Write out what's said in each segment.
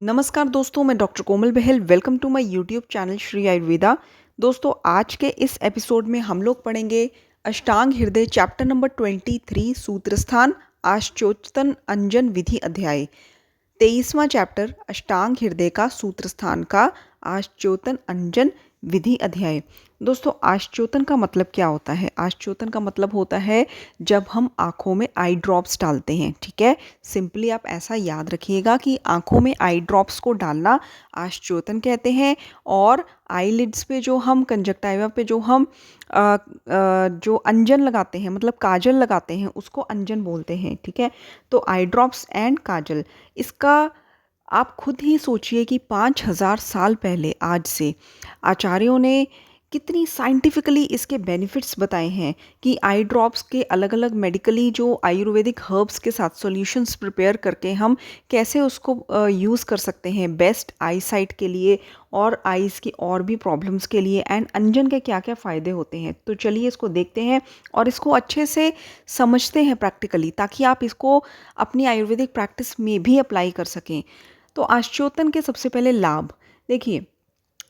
नमस्कार दोस्तों, मैं doctor Komal Bahl. Welcome to my YouTube channel Shri Ayurveda. दोस्तों, आज के इस एपिसोड में हम लोग पढ़ेंगे अष्टांग हृदय चैप्टर नंबर 23 सूत्रस्थान आश्चोतन अंजन विधि अध्याय। 23वां चैप्टर अष्टांग हृदय का सूत्रस्थान का आश्चोतन अंजन विधि अध्याय। दोस्तों, आश्चोतन का मतलब क्या होता है? आश्चोतन का मतलब होता है जब हम आँखों में आई ड्रॉप्स डालते हैं। ठीक है, सिंपली आप ऐसा याद रखिएगा कि आँखों में आई ड्रॉप्स को डालना आश्चोतन कहते हैं। और आईलिड्स पे जो हम कंजक्टाइवा पे जो अंजन लगाते हैं, मतलब काजल लगाते हैं, उसको अंजन बोलते हैं। ठीक है, तो आई ड्रॉप्स एंड काजल, इसका आप खुद ही सोचिए कि 5000 साल पहले आज से आचार्यों ने कितनी साइंटिफिकली इसके बेनिफिट्स बताए हैं कि आई ड्रॉप्स के अलग अलग मेडिकली जो आयुर्वेदिक हर्ब्स के साथ सॉल्यूशंस प्रिपेयर करके हम कैसे उसको यूज़ कर सकते हैं बेस्ट आई साइट के लिए और आइज़ की और भी प्रॉब्लम्स के लिए। एंड अंजन के क्या क्या फ़ायदे होते हैं, तो चलिए इसको देखते हैं और इसको अच्छे से समझते हैं प्रैक्टिकली, ताकि आप इसको अपनी आयुर्वेदिक प्रैक्टिस में भी अप्लाई कर सकें। तो आश्चोतन के सबसे पहले लाभ देखिए।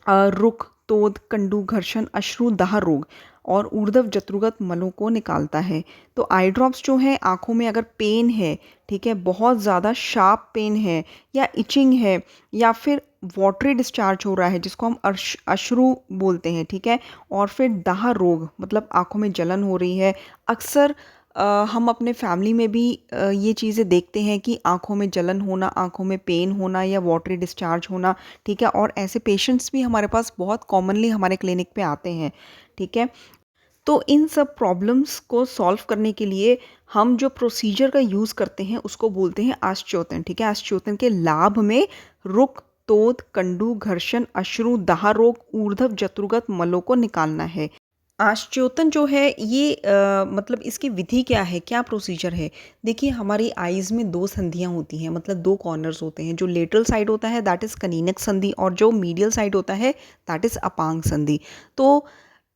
रुक, तोद, कंडू, घर्षण, अश्रु, दाह रोग और ऊर्ध्व जत्रुगत मलों को निकालता है। तो आई ड्रॉप्स जो है, आँखों में अगर पेन है, ठीक है, बहुत ज़्यादा शार्प पेन है या इचिंग है या फिर वाटरी डिस्चार्ज हो रहा है जिसको हम अश्रु बोलते हैं, ठीक है, और फिर दाह रोग मतलब आँखों में जलन हो रही है। अक्सर हम अपने फैमिली में भी ये चीज़ें देखते हैं कि आँखों में जलन होना, आँखों में पेन होना या वाटरी डिस्चार्ज होना। ठीक है, और ऐसे पेशेंट्स भी हमारे पास बहुत कॉमनली हमारे क्लिनिक पे आते हैं। ठीक है, तो इन सब प्रॉब्लम्स को सॉल्व करने के लिए हम जो प्रोसीजर का यूज़ करते हैं उसको बोलते हैं आश्चोतन। ठीक है, आश्चोतन के लाभ में रुक, तोद, कंडू, घर्षण, अश्रु, दाह रोग, ऊर्ध्व जत्रुगत मलों को निकालना है। आश्चोतन जो है ये मतलब इसकी विधि क्या है, क्या प्रोसीजर है? देखिए, हमारी आईज़ में 2 संधियाँ होती हैं, मतलब 2 कॉर्नर्स होते हैं। जो लेटरल साइड होता है दैट इज़ कनीनक संधि और जो मीडियल साइड होता है दैट इज़ अपांग संधि। तो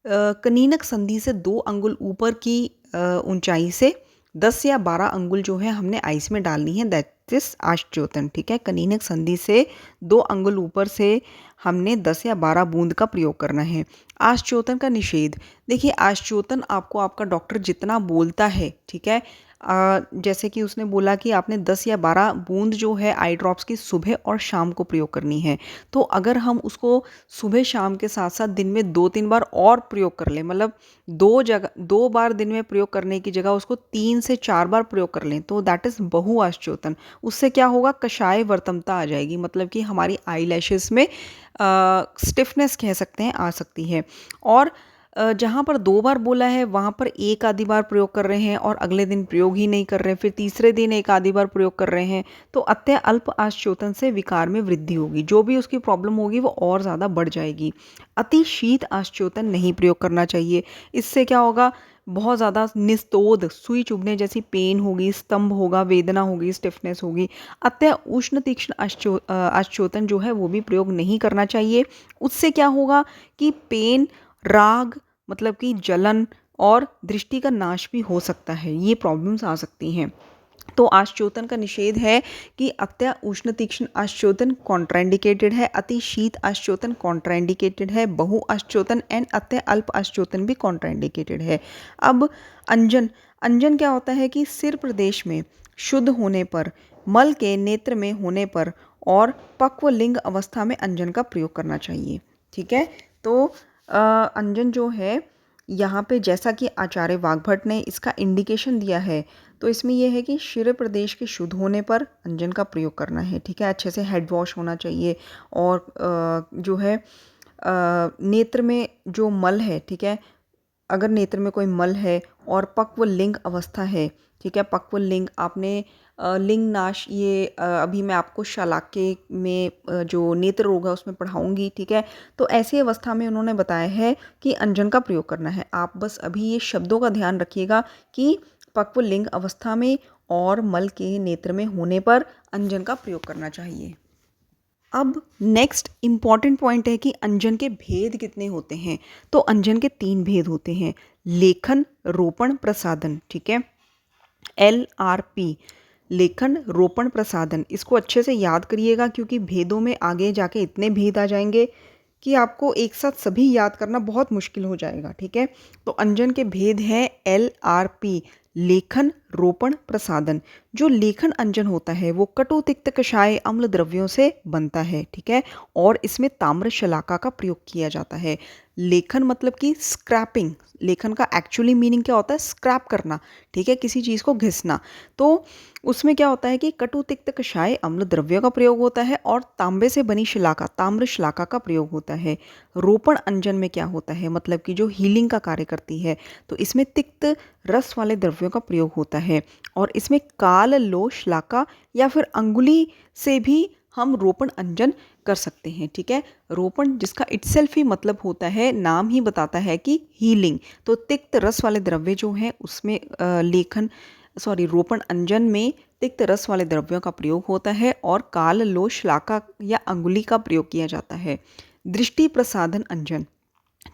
कनीनक संधि से 2 अंगुल ऊपर की ऊंचाई से 10 या 12 अंगुल जो है हमने आइस में डालनी है, दैट इज आश्चोतन। ठीक है, कनीनक संधि से 2 अंगुल ऊपर से हमने 10 या 12 बूंद का प्रयोग करना है। आश्चोतन का निषेध देखिए, आश्चोतन आपको आपका डॉक्टर जितना बोलता है, ठीक है, जैसे कि उसने बोला कि आपने 10 या 12 बूंद जो है आई ड्रॉप्स की सुबह और शाम को प्रयोग करनी है। तो अगर हम उसको सुबह शाम के साथ साथ दिन में 2-3 बार और प्रयोग कर लें, मतलब 2 बार दिन में प्रयोग करने की जगह उसको 3 से 4 बार प्रयोग कर लें, तो दैट इज़ बहु आश्चोतन। उससे क्या होगा, कषाय वर्तमता आ जाएगी, मतलब कि हमारी आई लैशेस में स्टिफनेस कह सकते हैं आ सकती है। और जहाँ पर 2 बार बोला है वहाँ पर 1 आधी बार प्रयोग कर रहे हैं और अगले दिन प्रयोग ही नहीं कर रहे हैं, फिर तीसरे दिन 1 आधी बार प्रयोग कर रहे हैं, तो अत्य अल्प आश्चोतन से विकार में वृद्धि होगी, जो भी उसकी प्रॉब्लम होगी वो और ज़्यादा बढ़ जाएगी। अति शीत आश्चोतन नहीं प्रयोग करना चाहिए। इससे क्या होगा, बहुत ज़्यादा निस्तोद, सुई चुभने जैसी पेन होगी, स्तंभ होगा, वेदना होगी, स्टिफनेस होगी। अत्य उष्ण तीक्ष्ण आश्चोतन जो है वो भी प्रयोग नहीं करना चाहिए। उससे क्या होगा कि पेन, राग मतलब कि जलन और दृष्टि का नाश भी हो सकता है, ये प्रॉब्लम्स आ सकती हैं। तो आश्चोतन का निषेध है कि अत्य उष्ण तीक्ष्ण आश्चोतन कॉन्ट्राइंडिकेटेड है, अति शीत आश्चोतन कॉन्ट्राइंडिकेटेड है, बहु आश्चोतन एंड अत्य अल्प आश्चोतन भी कॉन्ट्राइंडिकेटेड है। अब अंजन, अंजन क्या होता है कि सिर प्रदेश में शुद्ध होने पर, मल के नेत्र में होने पर और पक्व लिंग अवस्था में अंजन का प्रयोग करना चाहिए। ठीक है, तो अंजन जो है यहाँ पे जैसा कि आचार्य वाग्भट ने इसका इंडिकेशन दिया है, तो इसमें यह है कि शिर प्रदेश के शुद्ध होने पर अंजन का प्रयोग करना है। ठीक है, अच्छे से हेड वॉश होना चाहिए और जो है नेत्र में जो मल है, ठीक है, अगर नेत्र में कोई मल है और पक्व लिंग अवस्था है, ठीक है, पक्व लिंग आपने लिंग नाश, ये अभी मैं आपको शलाक्य में जो नेत्र रोग है उसमें पढ़ाऊंगी। ठीक है, तो ऐसी अवस्था में उन्होंने बताया है कि अंजन का प्रयोग करना है। आप बस अभी ये शब्दों का ध्यान रखिएगा कि पक्व लिंग अवस्था में और मल के नेत्र में होने पर अंजन का प्रयोग करना चाहिए। अब नेक्स्ट इम्पॉर्टेंट पॉइंट है कि अंजन के भेद कितने होते हैं। तो अंजन के 3 भेद होते हैं, लेखन, रोपण, प्रसादन। ठीक है, LRP। लेखन, रोपण, प्रसाधन। इसको अच्छे से याद करिएगा क्योंकि भेदों में आगे जाके इतने भेद आ जाएंगे कि आपको एक साथ सभी याद करना बहुत मुश्किल हो जाएगा। ठीक है, तो अंजन के भेद हैं LRP, लेखन, रोपण, प्रसादन। जो लेखन अंजन होता है वो कटु तिक्त कषाय अम्ल द्रव्यों से बनता है। ठीक है, और इसमें ताम्र शलाका का प्रयोग किया जाता है। लेखन मतलब कि स्क्रैपिंग। लेखन का एक्चुअली मीनिंग क्या होता है? स्क्रैप करना। ठीक है, किसी चीज़ को घिसना। तो उसमें क्या होता है कि कटु तिक्त कषाय अम्ल द्रव्यों का प्रयोग होता है और तांबे से बनी शिलाका, ताम्र शिलाका का प्रयोग होता है। रोपण अंजन में क्या होता है? मतलब कि जो हीलिंग का कार्य करती है, तो इसमें तिक्त रस वाले द्रव्यों का प्रयोग होता है और इसमें काल, लोश, शिलाका या फिर अंगुली से भी हम रोपण अंजन कर सकते हैं। ठीक है, रोपण जिसका इटसेल्फ ही मतलब होता है, नाम ही बताता है कि हीलिंग। तो तिक्त रस वाले द्रव्य जो हैं उसमें रोपण अंजन में तिक्त रस वाले द्रव्यों का प्रयोग होता है और काल, लोश, शिलाका या अंगुली का प्रयोग किया जाता है। दृष्टि प्रसाधन अंजन।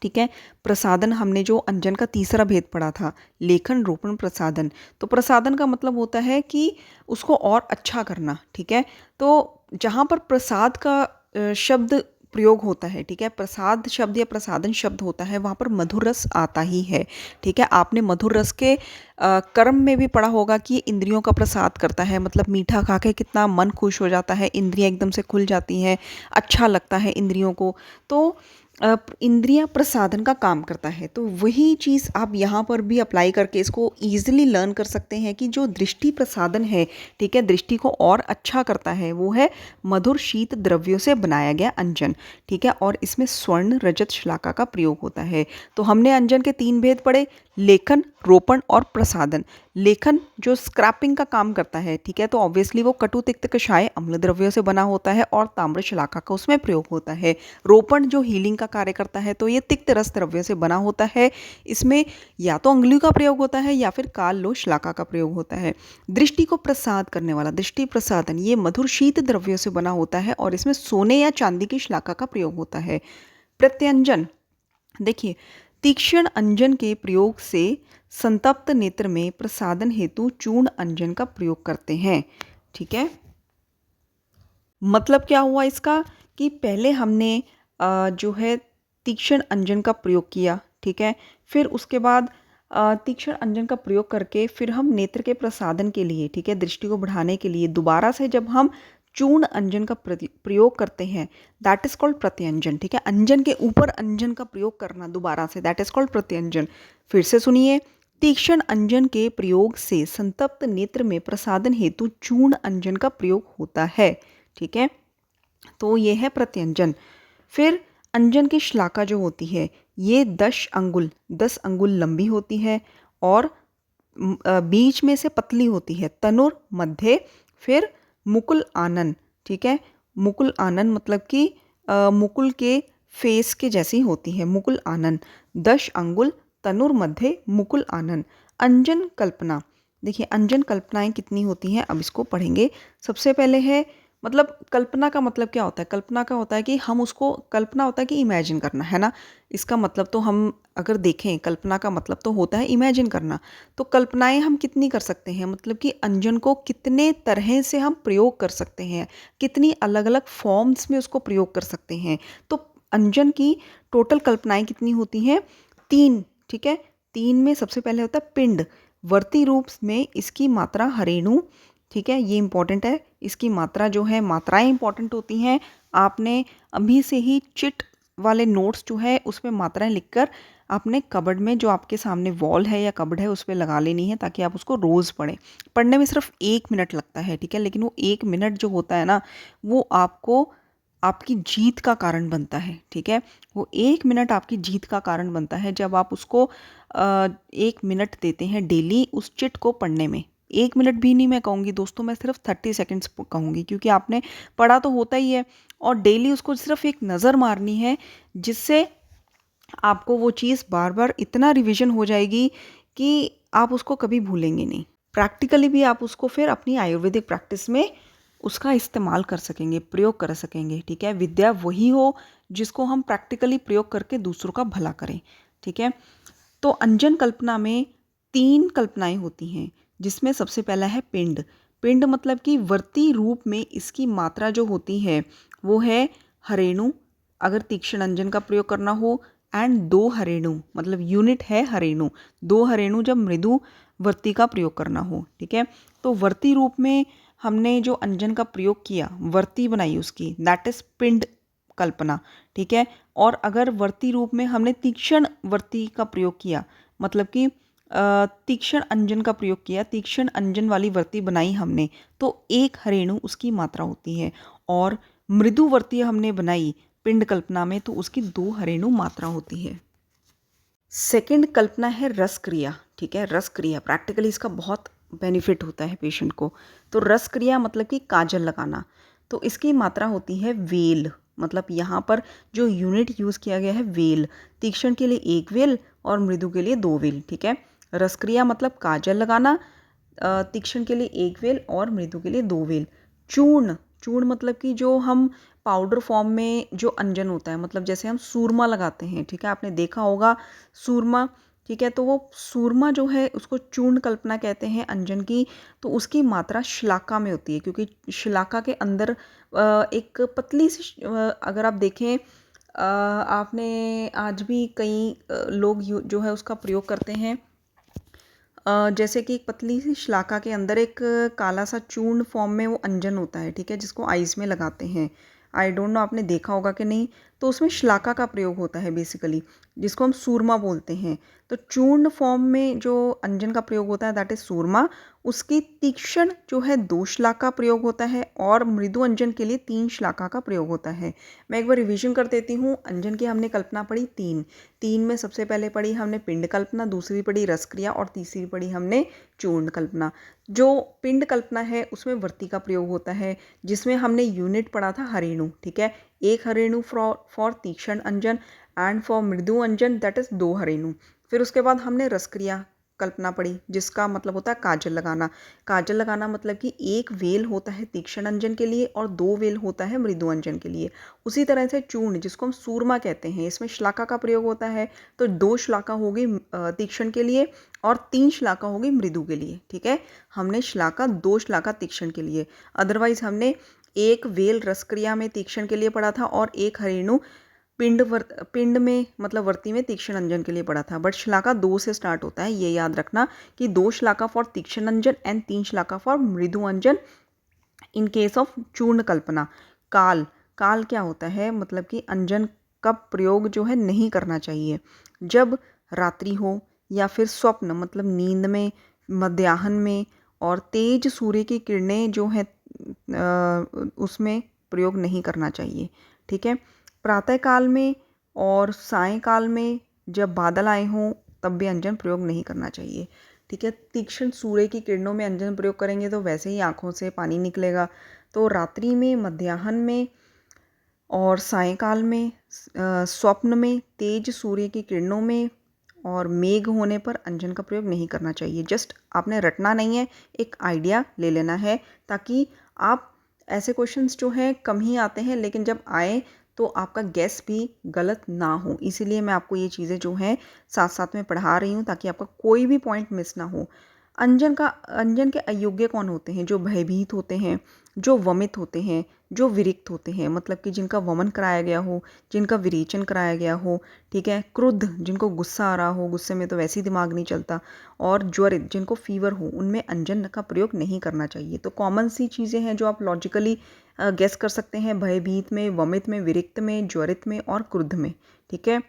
ठीक है, प्रसादन हमने जो अंजन का तीसरा भेद पढ़ा था, लेखन, रोपण, प्रसादन। तो प्रसादन का मतलब होता है कि उसको और अच्छा करना। ठीक है, तो जहाँ पर प्रसाद का शब्द प्रयोग होता है, ठीक है, प्रसाद शब्द या प्रसादन शब्द होता है, वहाँ पर मधुर रस आता ही है। ठीक है, आपने मधुर रस के कर्म में भी पढ़ा होगा कि इंद्रियों का प्रसाद करता है, मतलब मीठा खा के कितना मन खुश हो जाता है, इंद्रियाँ एकदम से खुल जाती हैं, अच्छा लगता है इंद्रियों को। तो इंद्रियां प्रसाधन का काम करता है। तो वही चीज़ आप यहाँ पर भी अप्लाई करके इसको ईजिली लर्न कर सकते हैं कि जो दृष्टि प्रसाधन है, ठीक है, दृष्टि को और अच्छा करता है, वो है मधुर शीत द्रव्यों से बनाया गया अंजन। ठीक है, और इसमें स्वर्ण, रजत, शिलाका का प्रयोग होता है। तो हमने अंजन के 3 भेद पढ़े, लेखन, रोपण और प्रसादन। लेखन जो स्क्रैपिंग का काम करता है, ठीक है, तो ऑब्वियसली वो कटु तिक्त कषाय अम्ल द्रव्यों से बना होता है और ताम्र शिलाका का उसमें प्रयोग होता है। रोपण जो हीलिंग का कार्य करता है, तो ये तिक्त रस द्रव्यों से बना होता है। इसमें या तो अंगुली का प्रयोग होता है या फिर काल, लोश, शिलाका का प्रयोग होता है। दृष्टि को प्रसाद करने वाला दृष्टि प्रसादन, ये मधुर शीत द्रव्यों से बना होता है और इसमें सोने या चांदी की शिलाका का प्रयोग होता है। प्रत्यंजन, देखिए, तीक्ष्ण अंजन के प्रयोग से संतप्त नेत्र में प्रसादन हेतु चूर्ण अंजन का प्रयोग करते हैं। ठीक है, मतलब क्या हुआ इसका कि पहले हमने जो है तीक्ष्ण अंजन का प्रयोग किया। ठीक है, फिर उसके बाद तीक्ष्ण अंजन का प्रयोग करके फिर हम नेत्र के प्रसादन के लिए, ठीक है, दृष्टि को बढ़ाने के लिए दोबारा से जब हम चूर्ण अंजन का प्रयोग करते हैं, दैट इज कॉल्ड प्रत्यंजन। ठीक है, अंजन के ऊपर अंजन का प्रयोग करना दोबारा से, दैट इज कॉल्ड प्रत्यंजन। फिर से सुनिए, तीक्ष्ण अंजन के प्रयोग से संतप्त नेत्र में प्रसादन हेतु चूर्ण अंजन का प्रयोग होता है। ठीक है, तो ये है प्रत्यंजन। फिर अंजन की शिलाका जो होती है, ये 10 अंगुल लंबी होती है और बीच में से पतली होती है। तनुर, मध्य, फिर मुकुल आनन। ठीक है, मुकुल आनन मतलब कि मुकुल के फेस के जैसी होती है, मुकुल आनन। 10 अंगुल, तनुर, मध्य, मुकुल आनन। अंजन कल्पना, देखिए अंजन कल्पनाएं कितनी होती हैं, अब इसको पढ़ेंगे। सबसे पहले है, मतलब कल्पना का मतलब क्या होता है? कल्पना का होता है कि हम उसको, कल्पना होता है कि इमेजिन करना, है ना। इसका मतलब तो हम अगर देखें, कल्पना का मतलब तो होता है इमेजिन करना। तो कल्पनाएं हम कितनी कर सकते हैं, मतलब कि अंजन को कितने तरह से हम प्रयोग कर सकते हैं, कितनी अलग अलग फॉर्म्स में उसको प्रयोग कर सकते हैं। तो अंजन की टोटल कल्पनाएं कितनी होती हैं? 3। ठीक है, 3 में सबसे पहले होता है पिंड। वर्ती रूप में इसकी मात्रा हरेणु। ठीक है, ये इंपॉर्टेंट है, इसकी मात्रा जो है, मात्राएं इंपॉर्टेंट होती हैं। आपने अभी से ही चिट वाले नोट्स जो है उसमें मात्राएं लिखकर आपने कबर्ड में, जो आपके सामने वॉल है या कबर्ड है, उस पर लगा लेनी है ताकि आप उसको रोज़ पढ़ें। पढ़ने में सिर्फ 1 मिनट लगता है। ठीक है, लेकिन वो 1 मिनट जो होता है ना, वो आपको आपकी जीत का कारण बनता है। ठीक है, वो 1 मिनट आपकी जीत का कारण बनता है जब आप उसको 1 मिनट देते हैं डेली उस चिट को पढ़ने में। 1 मिनट भी नहीं मैं कहूँगी दोस्तों, मैं सिर्फ 30 सेकेंड्स कहूँगी, क्योंकि आपने पढ़ा तो होता ही है और डेली उसको सिर्फ एक नज़र मारनी है, जिससे आपको वो चीज़ बार बार इतना रिवीजन हो जाएगी कि आप उसको कभी भूलेंगे नहीं। प्रैक्टिकली भी आप उसको फिर अपनी आयुर्वेदिक प्रैक्टिस में उसका इस्तेमाल कर सकेंगे, प्रयोग कर सकेंगे। ठीक है, विद्या वही हो जिसको हम प्रैक्टिकली प्रयोग करके दूसरों का भला करें। ठीक है, तो अंजन कल्पना में 3 कल्पनाएं होती हैं, जिसमें सबसे पहला है पिंड। पिंड मतलब कि वर्ती रूप में इसकी मात्रा जो होती है वो है हरेणु, अगर तीक्ष्ण अंजन का प्रयोग करना हो, एंड 2 हरेणु मतलब यूनिट है हरेणु, 2 हरेणु जब मृदु वर्ती का प्रयोग करना हो। ठीक है, तो वर्ती रूप में हमने जो अंजन का प्रयोग किया, वर्ती बनाई उसकी, दैट इज पिंड कल्पना। ठीक है, और अगर वर्ती रूप में हमने तीक्ष्ण वर्ती का प्रयोग किया, मतलब कि तीक्ष्ण अंजन का प्रयोग किया, तीक्ष्ण अंजन वाली वर्ती बनाई हमने, तो 1 हरेणु उसकी मात्रा होती है। और मृदु वर्ती हमने बनाई पिंड कल्पना में, तो उसकी 2 हरेणु मात्रा होती है। सेकंड कल्पना है रस क्रिया। ठीक है, रस क्रिया प्रैक्टिकली इसका बहुत बेनिफिट होता है पेशेंट को। तो रस क्रिया मतलब कि काजल लगाना, तो इसकी मात्रा होती है वेल, मतलब यहाँ पर जो यूनिट यूज़ किया गया है वेल, तीक्ष्ण के लिए 1 वेल और मृदु के लिए 2 वेल। ठीक है, रस क्रिया मतलब काजल लगाना, तीक्ष्ण के लिए 1 वेल और मृदु के लिए 2 वेल। चूर्ण, चूर्ण मतलब कि जो हम पाउडर फॉर्म में जो अंजन होता है, मतलब जैसे हम सूरमा लगाते हैं। ठीक है, आपने देखा होगा सूरमा। ठीक है, तो वो सूरमा जो है उसको चूर्ण कल्पना कहते हैं अंजन की। तो उसकी मात्रा श्लाका में होती है, क्योंकि श्लाका के अंदर एक पतली सी अगर आप देखें, आपने आज भी कई लोग जो है उसका प्रयोग करते हैं, जैसे कि एक पतली सी श्लाका के अंदर एक काला सा चूर्ण फॉर्म में वो अंजन होता है। ठीक है, जिसको आइस में लगाते हैं। आई डोंट नो आपने देखा होगा कि नहीं, तो उसमें श्लाका का प्रयोग होता है बेसिकली, जिसको हम सूरमा बोलते हैं। तो चूर्ण फॉर्म में जो अंजन का प्रयोग होता है दैट इज सूरमा, उसकी तीक्ष्ण जो है 2 श्लाका प्रयोग होता है और मृदु अंजन के लिए 3 श्लाका का प्रयोग होता है। मैं एक बार रिवीजन कर देती हूँ। अंजन की हमने कल्पना पढ़ी 3 में सबसे पहले पढ़ी हमने पिंड कल्पना, दूसरी पढ़ी रस क्रिया और तीसरी पढ़ी हमने चूर्ण कल्पना। जो पिंड कल्पना है उसमें वर्ती का प्रयोग होता है, जिसमें हमने यूनिट पढ़ा था हरेणु। ठीक है, 1 हरेणु फॉर तीक्ष्ण अंजन एंड फॉर मृदु अंजन दैट इज 2 हरेणु। फिर उसके बाद हमने रस क्रिया कल्पना पढ़ी, जिसका मतलब होता है काजल लगाना। काजल लगाना मतलब कि 1 वेल होता है तीक्ष्ण अंजन के लिए और 2 वेल होता है मृदु अंजन के लिए। उसी तरह से चूर्ण, जिसको हम सूरमा कहते हैं, इसमें श्लाका का प्रयोग होता है। तो 2 श्लाका होगी तीक्ष्ण के लिए और 3 श्लाका होगी मृदु के लिए। ठीक है, हमने श्लाका 2 श्लाका तीक्ष्ण के लिए, अदरवाइज हमने 1 वेल रस क्रिया में तीक्ष्ण के लिए पढ़ा था और 1 हरेणु पिंड में मतलब वर्ती में तीक्ष्ण अंजन के लिए पढ़ा था। बट श्लाका 2 से स्टार्ट होता है, ये याद रखना कि 2 श्लाका फॉर तीक्ष्ण अंजन एंड 3 श्लाका फॉर मृदु अंजन इन केस ऑफ चूर्ण कल्पना। काल, काल क्या होता है, मतलब कि अंजन का प्रयोग जो है नहीं करना चाहिए जब रात्रि हो या फिर स्वप्न मतलब नींद में, मध्याह्न में, और तेज सूर्य की किरणें जो है उसमें प्रयोग नहीं करना चाहिए। ठीक है, प्रातःकाल में और सायंकाल में जब बादल आए हों तब भी अंजन प्रयोग नहीं करना चाहिए। ठीक है, तीक्ष्ण सूर्य की किरणों में अंजन प्रयोग करेंगे तो वैसे ही आँखों से पानी निकलेगा। तो रात्रि में, मध्याह्न में और सायंकाल में, स्वप्न में, तेज सूर्य की किरणों में और मेघ होने पर अंजन का प्रयोग नहीं करना चाहिए। जस्ट आपने रटना नहीं है, एक आइडिया ले लेना है, ताकि आप ऐसे क्वेश्चंस जो हैं कम ही आते हैं, लेकिन जब आए तो आपका गेस भी गलत ना हो। इसीलिए मैं आपको ये चीज़ें जो हैं साथ साथ में पढ़ा रही हूँ, ताकि आपका कोई भी पॉइंट मिस ना हो। अंजन के अयोग्य कौन होते हैं? जो भयभीत होते हैं, जो वमित होते हैं, जो विरिक्त होते हैं, मतलब कि जिनका वमन कराया गया हो, जिनका विरेचन कराया गया हो। ठीक है, क्रुद्ध, जिनको गुस्सा आ रहा हो, गुस्से में तो वैसे ही दिमाग नहीं चलता, और ज्वरित, जिनको फीवर हो, उनमें अंजन का प्रयोग नहीं करना चाहिए। तो कॉमन सी चीज़ें हैं जो आप लॉजिकली गेस कर सकते हैं, भयभीत में, वमित में, विरिक्त में, ज्वरित में और क्रुद्ध में। ठीक है,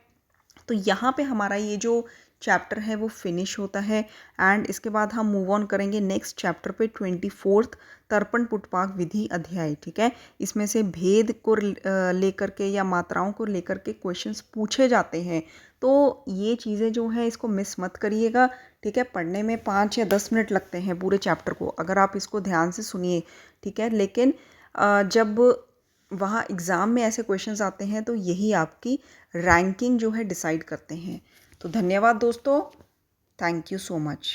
तो यहाँ पे हमारा ये जो चैप्टर है वो फिनिश होता है, एंड इसके बाद हम मूव ऑन करेंगे नेक्स्ट चैप्टर पे 24th तर्पण पुटपाक विधि अध्याय। ठीक है, इसमें से भेद को लेकर के या मात्राओं को लेकर के क्वेश्चंस पूछे जाते हैं, तो ये चीज़ें जो हैं इसको मिस मत करिएगा। ठीक है, पढ़ने में 5 या 10 मिनट लगते हैं पूरे चैप्टर को, अगर आप इसको ध्यान से सुनिए। ठीक है, लेकिन जब वहाँ एग्ज़ाम में ऐसे क्वेश्चंस आते हैं तो यही आपकी रैंकिंग जो है डिसाइड करते हैं। तो धन्यवाद दोस्तों, थैंक यू सो मच।